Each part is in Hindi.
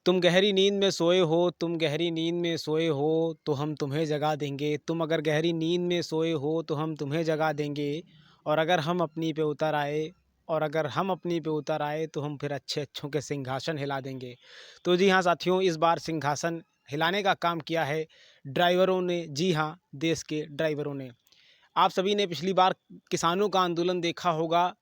तुम गहरी नींद में सोए हो, तुम गहरी नींद में सोए हो, तो हम तुम्हें जगा देंगे। तुम अगर गहरी नींद में सोए हो, तो हम तुम्हें जगा देंगे। और अगर हम अपनी पे उतर आए और अगर हम अपनी पे उतर आए, तो हम फिर अच्छे-अच्छों के सिंहासन हिला देंगे। तो जी हाँ साथियों, इस बार सिंहासन हिलाने का काम किया है ड्राइवरों ने। जी हाँ, देश के ड्राइवरों ने। आप सभी ने पिछली बार किसानों का आंदोलन देखा होगा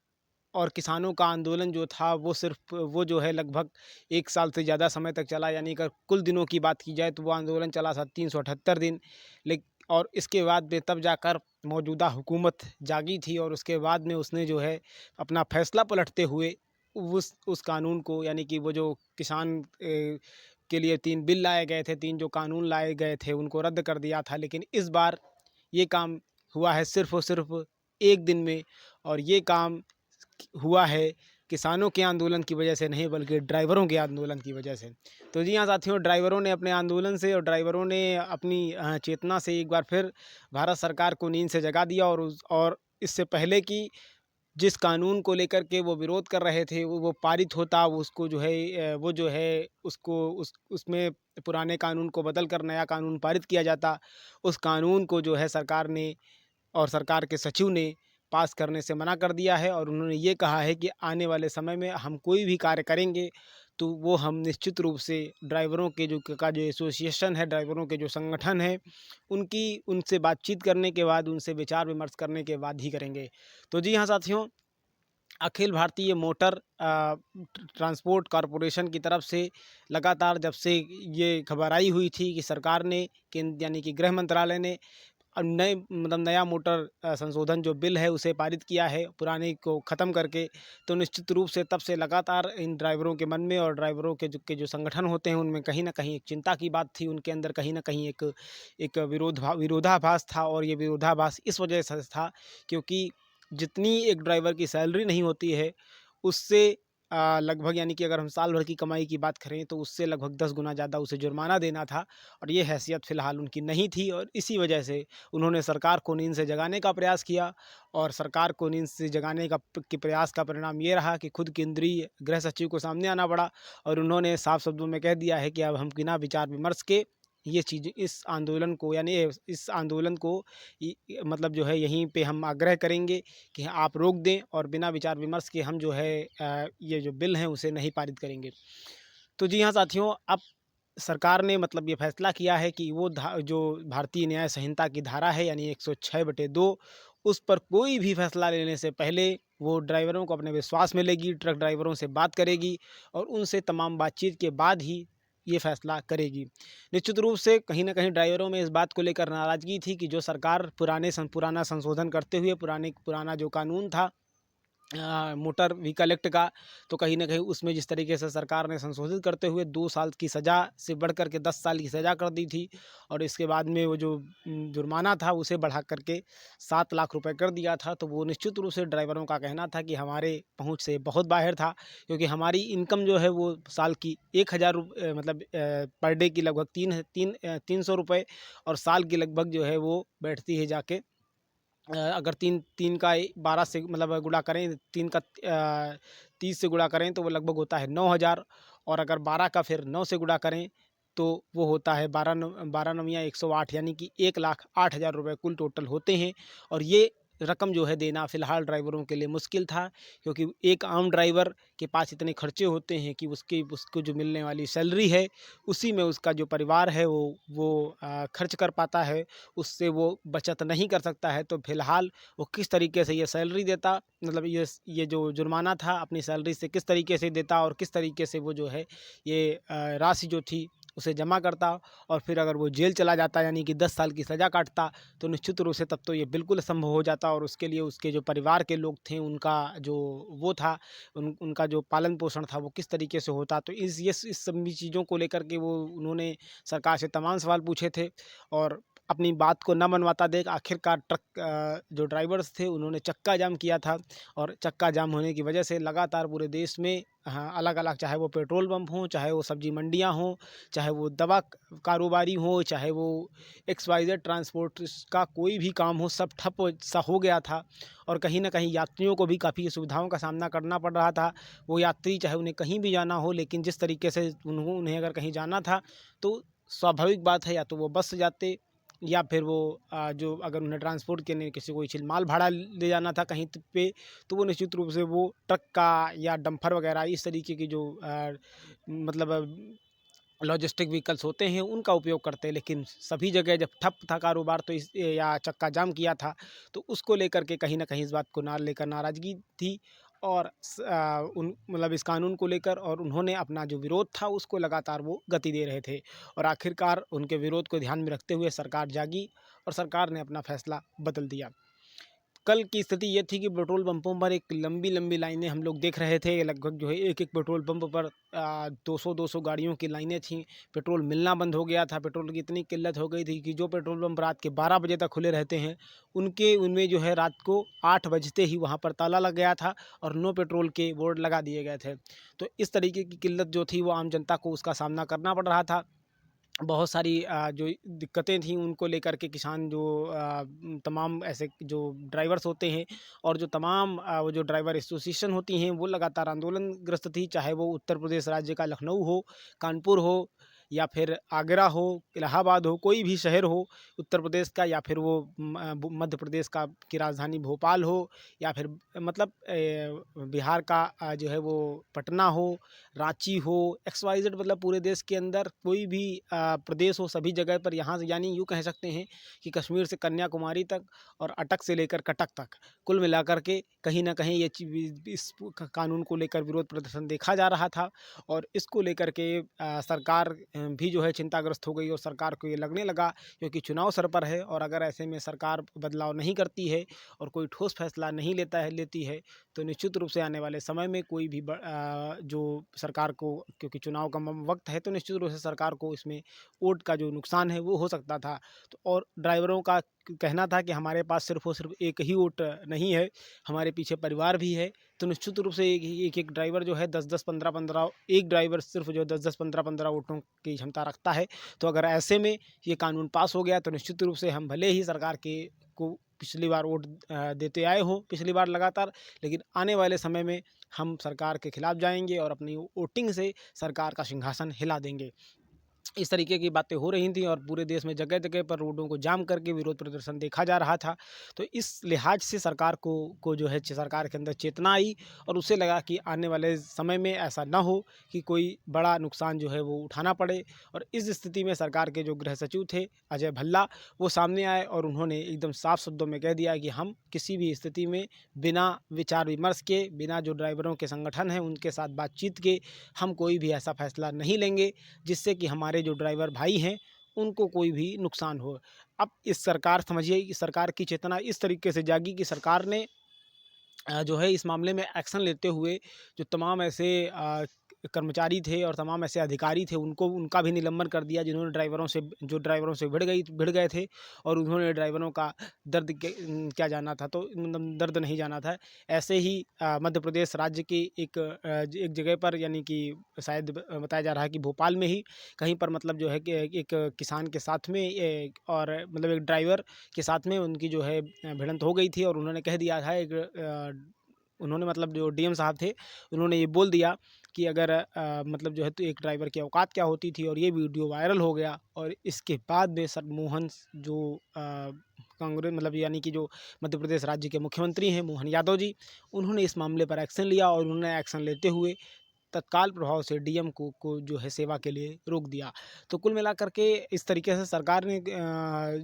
और किसानों का आंदोलन जो था वो सिर्फ़ वो जो है लगभग 1 साल से ज़्यादा समय तक चला, यानी अगर कुल दिनों की बात की जाए तो वो आंदोलन चला था 378 दिन। लेक और इसके बाद में तब जाकर मौजूदा हुकूमत जागी थी और उसके बाद में उसने जो है अपना फ़ैसला पलटते हुए उस कानून को, यानी कि वो जो किसान के लिए 3 बिल लाए गए थे, 3 जो कानून लाए गए थे उनको रद्द कर दिया था। लेकिन इस बार ये काम हुआ है सिर्फ़ और सिर्फ़ 1 दिन में, और ये काम हुआ है किसानों के आंदोलन की वजह से नहीं, बल्कि ड्राइवरों के आंदोलन की वजह से। तो जी हाँ साथियों, ड्राइवरों ने अपने आंदोलन से और ड्राइवरों ने अपनी चेतना से एक बार फिर भारत सरकार को नींद से जगा दिया, और इससे पहले कि जिस कानून को लेकर के वो विरोध कर रहे थे वो पारित होता, वो उसको जो है वो जो है उसको उसमें पुराने कानून को बदल कर नया कानून पारित किया जाता। उस कानून को जो है सरकार ने और सरकार के सचिव ने पास करने से मना कर दिया है, और उन्होंने ये कहा है कि आने वाले समय में हम कोई भी कार्य करेंगे तो वो हम निश्चित रूप से ड्राइवरों के जो एसोसिएशन है, ड्राइवरों के जो संगठन है, उनकी उनसे बातचीत करने के बाद, उनसे विचार विमर्श करने के बाद ही करेंगे। तो जी हाँ साथियों, Akhil Bharatiya motor transport corporation की तरफ से लगातार जब से ये खबर आई हुई थी कि सरकार ने यानी कि गृह मंत्रालय ने नए मतलब नया मोटर संशोधन जो बिल है उसे पारित किया है पुराने को ख़त्म करके। तो निश्चित रूप से तब से लगातार इन ड्राइवरों के मन में और ड्राइवरों के जो संगठन होते हैं उनमें कहीं न कहीं एक चिंता की बात थी, उनके अंदर कहीं न कहीं एक एक विरोधाभास था। और ये विरोधाभास इस वजह से था क्योंकि जितनी एक ड्राइवर की सैलरी नहीं होती है उससे लगभग, यानी कि अगर हम साल भर की कमाई की बात करें तो उससे लगभग 10 गुना ज़्यादा उसे जुर्माना देना था, और ये हैसियत फ़िलहाल उनकी नहीं थी। और इसी वजह से उन्होंने सरकार को नींद से जगाने का प्रयास किया, और सरकार को नींद से जगाने के प्रयास का परिणाम ये रहा कि खुद केंद्रीय गृह सचिव को सामने आना पड़ा, और उन्होंने साफ शब्दों में कह दिया है कि अब हम बिना विचार विमर्श के ये चीज़ इस आंदोलन को, यानी इस आंदोलन को मतलब जो है यहीं पे हम आग्रह करेंगे कि आप रोक दें, और बिना विचार विमर्श के हम जो है ये जो बिल हैं उसे नहीं पारित करेंगे। तो जी हाँ साथियों, अब सरकार ने मतलब ये फैसला किया है कि वो जो भारतीय न्याय संहिता की धारा है, यानी 106/2, उस पर कोई भी फैसला लेने से पहले वो ड्राइवरों को अपने विश्वास में लेगी, ट्रक ड्राइवरों से बात करेगी और उनसे तमाम बातचीत के बाद ही ये फैसला करेगी। निश्चित रूप से कहीं न कहीं ड्राइवरों में इस बात को लेकर नाराज़गी थी कि जो सरकार पुराना संशोधन करते हुए पुराना जो कानून था मोटर व्हीकल एक्ट का, तो कहीं न कहीं उसमें जिस तरीके से सरकार ने संशोधित करते हुए 2 साल की सज़ा से बढ़ कर के 10 साल की सज़ा कर दी थी, और इसके बाद में वो जो जुर्माना था उसे बढ़ा कर के 7 लाख रुपए कर दिया था। तो वो निश्चित रूप से ड्राइवरों का कहना था कि हमारे पहुँच से बहुत बाहर था, क्योंकि हमारी इनकम जो है वो साल की 1000 मतलब पर डे की लगभग 300 रुपए, और साल की लगभग जो है वो बैठती है जाके अगर 3 का 12 से मतलब गुणा करें, 3 का 30 से गुणा करें तो वो लगभग होता है 9,000, और अगर 12 का फिर 9 से गुणा करें तो वो होता है 12 नौमियाँ 108, यानी कि 1,08,000 रुपए कुल टोटल होते हैं। और ये रकम जो है देना फ़िलहाल ड्राइवरों के लिए मुश्किल था, क्योंकि एक आम ड्राइवर के पास इतने खर्चे होते हैं कि उसको जो मिलने वाली सैलरी है उसी में उसका जो परिवार है वो खर्च कर पाता है, उससे वो बचत नहीं कर सकता है। तो फ़िलहाल वो किस तरीके से ये सैलरी देता, मतलब ये जो जुर्माना था अपनी सैलरी से किस तरीके से देता, और किस तरीके से वो जो है ये राशि जो थी उसे जमा करता, और फिर अगर वो जेल चला जाता यानी कि 10 साल की सज़ा काटता, तो निश्चित रूप से तब तो ये बिल्कुल असंभव हो जाता, और उसके लिए उसके जो परिवार के लोग थे उनका जो वो था उनका जो पालन पोषण था वो किस तरीके से होता। तो इस सभी चीज़ों को लेकर के वो उन्होंने सरकार से तमाम सवाल पूछे थे, और अपनी बात को न मनवाता देख आखिरकार ट्रक जो ड्राइवर्स थे उन्होंने चक्का जाम किया था। और चक्का जाम होने की वजह से लगातार पूरे देश में हाँ, अलग-अलग, चाहे वो पेट्रोल पंप हों, चाहे वो सब्जी मंडियाँ हों, चाहे वो दवा कारोबारी हों, चाहे वो एक्स-वाई-ज़ेड ट्रांसपोर्ट का कोई भी काम हो, सब ठप सा हो गया था। और कहीं न कहीं यात्रियों को भी काफ़ी असुविधाओं का सामना करना पड़ रहा था। वो यात्री चाहे उन्हें कहीं भी जाना हो, लेकिन जिस तरीके से उन्हें अगर कहीं जाना था, तो स्वाभाविक बात है या तो वो बस से जाते, या फिर वो जो अगर उन्हें ट्रांसपोर्ट के लिए किसी को कुछ माल भाड़ा ले जाना था कहीं पे, तो वो निश्चित रूप से वो ट्रक का या डंपर वगैरह इस तरीके की जो मतलब लॉजिस्टिक व्हीकल्स होते हैं उनका उपयोग करते हैं। लेकिन सभी जगह जब ठप था कारोबार, तो इस या चक्का जाम किया था, तो उसको लेकर के कहीं न कहीं इस बात को लेकर नाराज़गी थी। और उन मतलब इस कानून को लेकर, और उन्होंने अपना जो विरोध था उसको लगातार वो गति दे रहे थे। और आखिरकार उनके विरोध को ध्यान में रखते हुए सरकार जागी और सरकार ने अपना फैसला बदल दिया। कल की स्थिति ये थी कि पेट्रोल पंपों पर एक लंबी-लंबी लाइनें हम लोग देख रहे थे। लगभग जो है एक-एक पेट्रोल पंप पर 200-200 गाड़ियों की लाइनें थीं। पेट्रोल मिलना बंद हो गया था। पेट्रोल की इतनी किल्लत हो गई थी कि जो पेट्रोल पंप रात के 12 बजे तक खुले रहते हैं, उनमें जो है रात को 8 बजते ही वहाँ पर ताला लग गया था और नो पेट्रोल के बोर्ड लगा दिए गए थे। तो इस तरीके की किल्लत जो थी वो आम जनता को उसका सामना करना पड़ रहा था। बहुत सारी जो दिक्कतें थीं उनको लेकर के किसान जो तमाम ऐसे जो ड्राइवर्स होते हैं, और जो तमाम वो जो ड्राइवर एसोसिएशन होती हैं, वो लगातार आंदोलनग्रस्त थी। चाहे वो उत्तर प्रदेश राज्य का लखनऊ हो, कानपुर हो, या फिर आगरा हो, इलाहाबाद हो, कोई भी शहर हो उत्तर प्रदेश का, या फिर वो मध्य प्रदेश का की राजधानी भोपाल हो, या फिर मतलब बिहार का जो है वो पटना हो, रांची हो, एक्स वाई जेड, मतलब पूरे देश के अंदर कोई भी प्रदेश हो, सभी जगह पर यहाँ से, यानी यूँ कह सकते हैं कि कश्मीर से कन्याकुमारी तक और अटक से लेकर कटक तक, कुल मिलाकर के कहीं न कहीं ये इस कानून को लेकर विरोध प्रदर्शन देखा जा रहा था। और इसको लेकर के सरकार भी जो है चिंताग्रस्त हो गई, और सरकार को ये लगने लगा, क्योंकि चुनाव सर पर है, और अगर ऐसे में सरकार बदलाव नहीं करती है और कोई ठोस फैसला नहीं लेती है, तो निश्चित रूप से आने वाले समय में कोई भी जो सरकार को, क्योंकि चुनाव का वक्त है, तो निश्चित रूप से सरकार को इसमें वोट का जो नुकसान है वो हो सकता था। तो और ड्राइवरों का कहना था कि हमारे पास सिर्फ और सिर्फ एक ही वोट नहीं है, हमारे पीछे परिवार भी है। तो निश्चित रूप से एक ड्राइवर जो है 10-10, 15-15, एक ड्राइवर सिर्फ जो 10-10, 15-15 वोटों की क्षमता रखता है। तो अगर ऐसे में ये कानून पास हो गया, तो निश्चित रूप से हम भले ही सरकार के को पिछली बार वोट देते आए हों, पिछली बार लगातार, लेकिन आने वाले समय में हम सरकार के खिलाफ जाएँगे और अपनी वोटिंग से सरकार का सिंहासन हिला देंगे। इस तरीके की बातें हो रही थी, और पूरे देश में जगह-जगह पर रोडों को जाम करके विरोध प्रदर्शन देखा जा रहा था। तो इस लिहाज से सरकार को जो है सरकार के अंदर चेतना आई, और उसे लगा कि आने वाले समय में ऐसा ना हो कि कोई बड़ा नुकसान जो है वो उठाना पड़े। और इस स्थिति में सरकार के जो गृह सचिव थे अजय भल्ला, वो सामने आए और उन्होंने एकदम साफ शब्दों में कह दिया कि हम किसी भी स्थिति में बिना विचार विमर्श के, बिना जो ड्राइवरों के संगठन हैं उनके साथ बातचीत के, हम कोई भी ऐसा फैसला नहीं लेंगे जिससे कि हमारे जो ड्राइवर भाई हैं उनको कोई भी नुकसान हो। अब इस सरकार, समझिए कि सरकार की चेतना इस तरीके से जागी कि सरकार ने जो है इस मामले में एक्शन लेते हुए जो तमाम ऐसे कर्मचारी थे और तमाम ऐसे अधिकारी थे, उनका भी निलंबन कर दिया जिन्होंने ड्राइवरों से भिड़ गए थे, और उन्होंने ड्राइवरों का दर्द क्या जाना था, तो मतलब दर्द नहीं जाना था। ऐसे ही मध्य प्रदेश राज्य की एक जगह पर, यानी कि शायद बताया जा रहा है कि भोपाल में ही कहीं पर, मतलब जो है कि एक किसान के साथ में और मतलब एक ड्राइवर के साथ में उनकी जो है भिड़ंत हो गई थी, और उन्होंने कह दिया था उन्होंने, मतलब जो डीएम साहब थे, उन्होंने ये बोल दिया कि अगर मतलब जो है तो एक ड्राइवर की औकात क्या होती थी, और ये वीडियो वायरल हो गया। और इसके बाद में सर मोहन जो कांग्रेस, मतलब यानी कि जो मध्य प्रदेश राज्य के मुख्यमंत्री हैं मोहन यादव जी, उन्होंने इस मामले पर एक्शन लिया, और उन्होंने एक्शन लेते हुए तत्काल प्रभाव से डीएम को जो है सेवा के लिए रोक दिया। तो कुल मिलाकर के इस तरीके से सरकार ने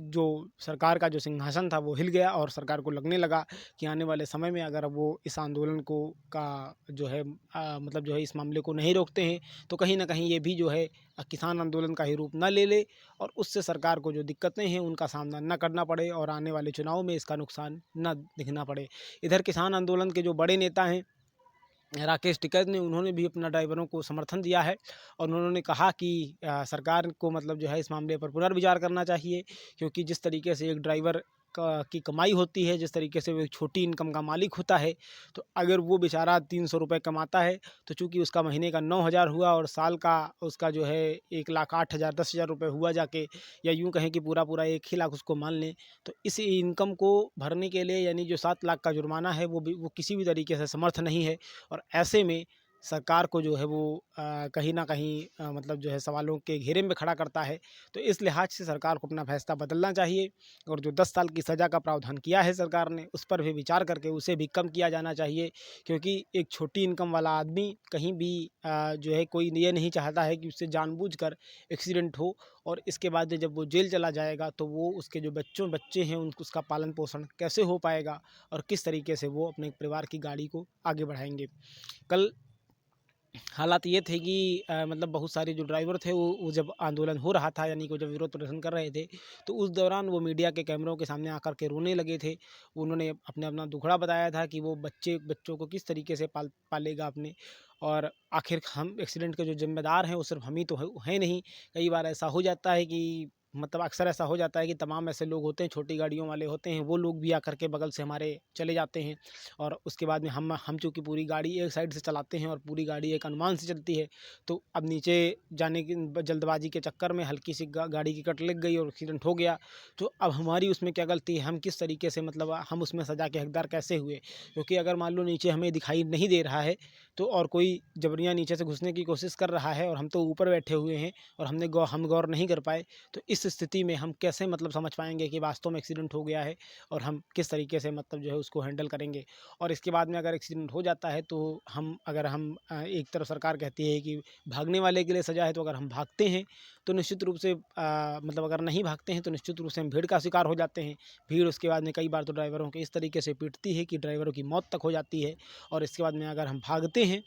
जो सरकार का जो सिंहासन था वो हिल गया, और सरकार को लगने लगा कि आने वाले समय में अगर वो इस आंदोलन को का जो है मतलब जो है इस मामले को नहीं रोकते हैं, तो कहीं न कहीं ये भी जो है किसान आंदोलन का ही रूप ना ले ले, और उससे सरकार को जो दिक्कतें हैं उनका सामना ना करना पड़े, और आने वाले चुनाव में इसका नुकसान ना दिखना पड़े। इधर किसान आंदोलन के जो बड़े नेता हैं राकेश टिकैत ने, उन्होंने भी अपना ड्राइवरों को समर्थन दिया है और उन्होंने कहा कि सरकार को मतलब जो है इस मामले पर पुनर्विचार करना चाहिए, क्योंकि जिस तरीके से एक ड्राइवर की कमाई होती है, जिस तरीके से वो एक छोटी इनकम का मालिक होता है, तो अगर वो बेचारा 300 रुपये कमाता है, तो चूँकि उसका महीने का 9,000 हुआ और साल का उसका जो है 1,08,000 10,000 रुपये हुआ जाके, या यूँ कहें कि पूरा पूरा 1 ही लाख उसको मान लें, तो इस इनकम को भरने के लिए यानी जो 7 लाख का जुर्माना है वो किसी भी तरीके से समर्थ नहीं है। और ऐसे में सरकार को जो है वो कहीं न कहीं मतलब जो है सवालों के घेरे में खड़ा करता है। तो इस लिहाज से सरकार को अपना फैसला बदलना चाहिए और जो 10 साल की सज़ा का प्रावधान किया है सरकार ने, उस पर भी विचार करके उसे भी कम किया जाना चाहिए। क्योंकि एक छोटी इनकम वाला आदमी कहीं भी जो है कोई ये नहीं चाहता है कि उससे जानबूझकर एक्सीडेंट हो और इसके बाद में जब वो जेल चला जाएगा तो वो उसके जो बच्चे हैं उसका पालन पोषण कैसे हो पाएगा और किस तरीके से वो अपने परिवार की गाड़ी को आगे बढ़ाएँगे। कल हालात ये थे कि मतलब बहुत सारे जो ड्राइवर थे वो जब आंदोलन हो रहा था, यानी कि वो जब विरोध प्रदर्शन कर रहे थे, तो उस दौरान वो मीडिया के कैमरों के सामने आकर के रोने लगे थे। उन्होंने अपना दुखड़ा बताया था कि वो बच्चों को किस तरीके से पालेगा अपने, और आखिर हम एक्सीडेंट के जो ज़िम्मेदार हैं वो सिर्फ हम ही तो हैं नहीं। कई बार ऐसा हो जाता है कि मतलब अक्सर ऐसा हो जाता है कि तमाम ऐसे लोग होते हैं, छोटी गाड़ियों वाले होते हैं, वो लोग भी आकर के बगल से हमारे चले जाते हैं और उसके बाद में हम चूँकि पूरी गाड़ी एक साइड से चलाते हैं और पूरी गाड़ी एक अनुमान से चलती है, तो अब नीचे जाने की जल्दबाजी के चक्कर में हल्की सी गाड़ी की कट लग गई और एक्सीडेंट हो गया। तो अब हमारी उसमें क्या गलती है? हम किस तरीके से मतलब हम उसमें सज़ा के हकदार कैसे हुए? क्योंकि अगर मान लो नीचे हमें दिखाई नहीं दे रहा है, तो और कोई जबरिया नीचे से घुसने की कोशिश कर रहा है और हम तो ऊपर बैठे हुए हैं और हम गौर नहीं कर पाए, तो इस स्थिति में हम कैसे मतलब समझ पाएँगे कि वास्तव में एक्सीडेंट हो गया है और हम किस तरीके से मतलब जो है उसको हैंडल करेंगे। और इसके बाद में अगर एक्सीडेंट हो जाता है तो हम एक तरफ सरकार कहती है कि भागने वाले के लिए सज़ा है, तो अगर हम भागते हैं तो निश्चित रूप से मतलब अगर नहीं भागते हैं तो निश्चित रूप से हम भीड़ का शिकार हो जाते हैं। भीड़ उसके बाद में कई बार तो ड्राइवरों को इस तरीके से पीटती है कि ड्राइवरों की मौत तक हो जाती है। और इसके बाद में अगर हम भागते हैं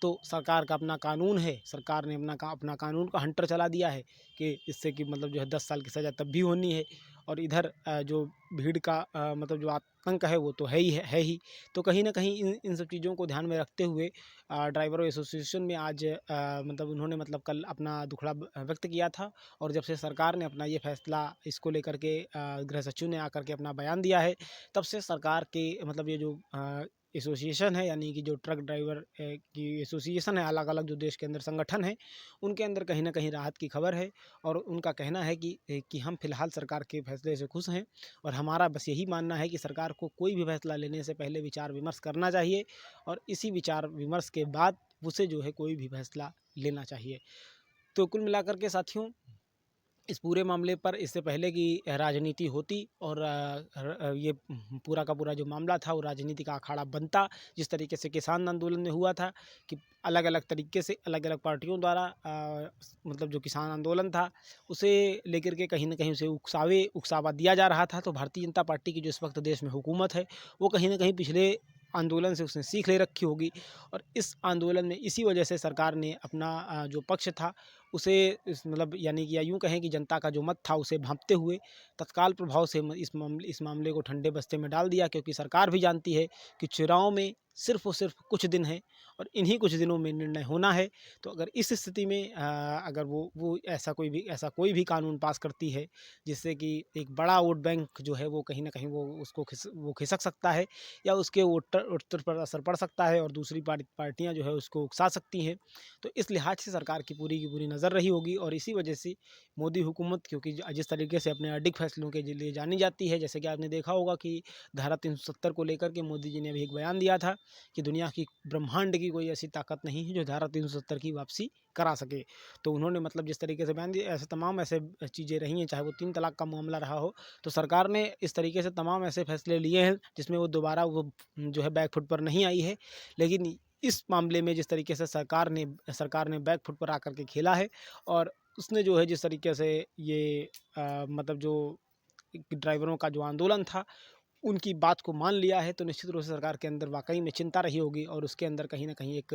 तो सरकार का अपना कानून है, सरकार ने अपना कानून का हंटर चला दिया है कि इससे कि मतलब जो है 10 साल की सज़ा तब भी होनी है। और इधर जो भीड़ का मतलब जो आतंक है वो तो है ही। तो कहीं न कहीं इन सब चीज़ों को ध्यान में रखते हुए ड्राइवरों एसोसिएशन में आज मतलब उन्होंने मतलब कल अपना दुखड़ा व्यक्त किया था। और जब से सरकार ने अपना ये फैसला इसको लेकर के गृह सचिव ने आकर के अपना बयान दिया है, तब से सरकार के मतलब ये जो एसोसिएशन है, यानी कि जो ट्रक ड्राइवर की एसोसिएशन है, अलग-अलग जो देश के अंदर संगठन हैं, उनके अंदर कहीं न कहीं राहत की खबर है। और उनका कहना है कि हम फिलहाल सरकार के फैसले से खुश हैं और हमारा बस यही मानना है कि सरकार को कोई भी फैसला लेने से पहले विचार-विमर्श करना चाहिए और इसी विचार-विमर्श के बाद उसे जो है कोई भी फैसला लेना चाहिए। तो कुल मिलाकर के साथियों, इस पूरे मामले पर इससे पहले कि राजनीति होती और ये पूरा का पूरा जो मामला था वो राजनीति का अखाड़ा बनता, जिस तरीके से किसान आंदोलन में हुआ था कि अलग-अलग तरीके से अलग-अलग पार्टियों द्वारा मतलब जो किसान आंदोलन था उसे लेकर के कहीं न कहीं उसे उकसावा दिया जा रहा था। तो भारतीय जनता पार्टी की जो इस वक्त देश में हुकूमत है, वो कहीं न कहीं पिछले आंदोलन से उसने सीख ले रखी होगी और इस आंदोलन में इसी वजह से सरकार ने अपना जो पक्ष था उसे इस मतलब यानी कि या यूँ कहें कि जनता का जो मत था उसे भांपते हुए तत्काल प्रभाव से इस मामले को ठंडे बस्ते में डाल दिया, क्योंकि सरकार भी जानती है कि चुनाव में सिर्फ और सिर्फ कुछ दिन हैं और इन्हीं कुछ दिनों में निर्णय होना है। तो अगर इस स्थिति में अगर वो ऐसा कोई भी कानून पास करती है जिससे कि एक बड़ा वोट बैंक जो है वो कहीं न कहीं वो खिसक सकता है या उसके वोटर पर असर पड़ सकता है और दूसरी पार्टियाँ जो है उसको उकसा सकती हैं। तो इस लिहाज से सरकार की पूरी नज़र रही होगी और इसी वजह से मोदी हुकूमत, क्योंकि जिस तरीके से अपने अडिग फैसलों के लिए जानी जाती है, जैसे कि आपने देखा होगा कि धारा 370 को लेकर के मोदी जी ने अभी एक बयान दिया था कि दुनिया की ब्रह्मांड की कोई ऐसी ताकत नहीं है जो धारा 370 की वापसी करा सके। तो उन्होंने मतलब जिस तरीके से बयान दिया, ऐसे तमाम ऐसे चीज़ें रही हैं, चाहे वो 3 तलाक का मामला रहा हो, तो सरकार ने इस तरीके से तमाम ऐसे फैसले लिए हैं जिसमें वो दोबारा वो जो है बैक फुट पर नहीं आई है। लेकिन इस मामले में जिस तरीके से सरकार ने बैक फुट पर आकर के खेला है और उसने जो है जिस तरीके से ये मतलब जो ड्राइवरों का जो आंदोलन था उनकी बात को मान लिया है, तो निश्चित रूप से सरकार के अंदर वाक़ई में चिंता रही होगी और उसके अंदर कहीं न कहीं एक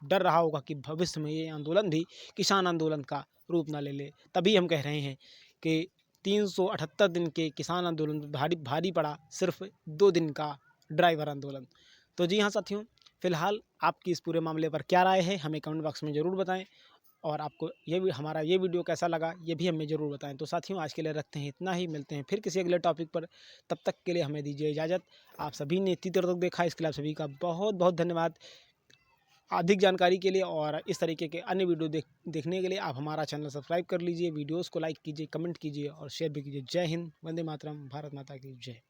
डर रहा होगा कि भविष्य में ये आंदोलन भी किसान आंदोलन का रूप ना ले ले। तभी हम कह रहे हैं कि 378 दिन के किसान आंदोलन भारी भारी पड़ा सिर्फ़ 2 दिन का ड्राइवर आंदोलन। तो जी हाँ साथियों, फ़िलहाल आपकी इस पूरे मामले पर क्या राय है, हमें कमेंट बॉक्स में ज़रूर बताएँ। और आपको हमारा ये वीडियो कैसा लगा, ये भी हमें ज़रूर बताएँ। तो साथियों, आज के लिए रखते हैं इतना ही, मिलते हैं फिर किसी अगले टॉपिक पर। तब तक के लिए हमें दीजिए इजाज़त। आप सभी ने इतनी देर तक देखा, इसके लिए आप सभी का बहुत बहुत धन्यवाद। अधिक जानकारी के लिए और इस तरीके के अन्य वीडियो देखने के लिए आप हमारा चैनल सब्सक्राइब कर लीजिए, वीडियोज़ को लाइक कीजिए, कमेंट कीजिए और शेयर भी कीजिए। जय हिंद, वंदे मातरम, भारत माता की जय।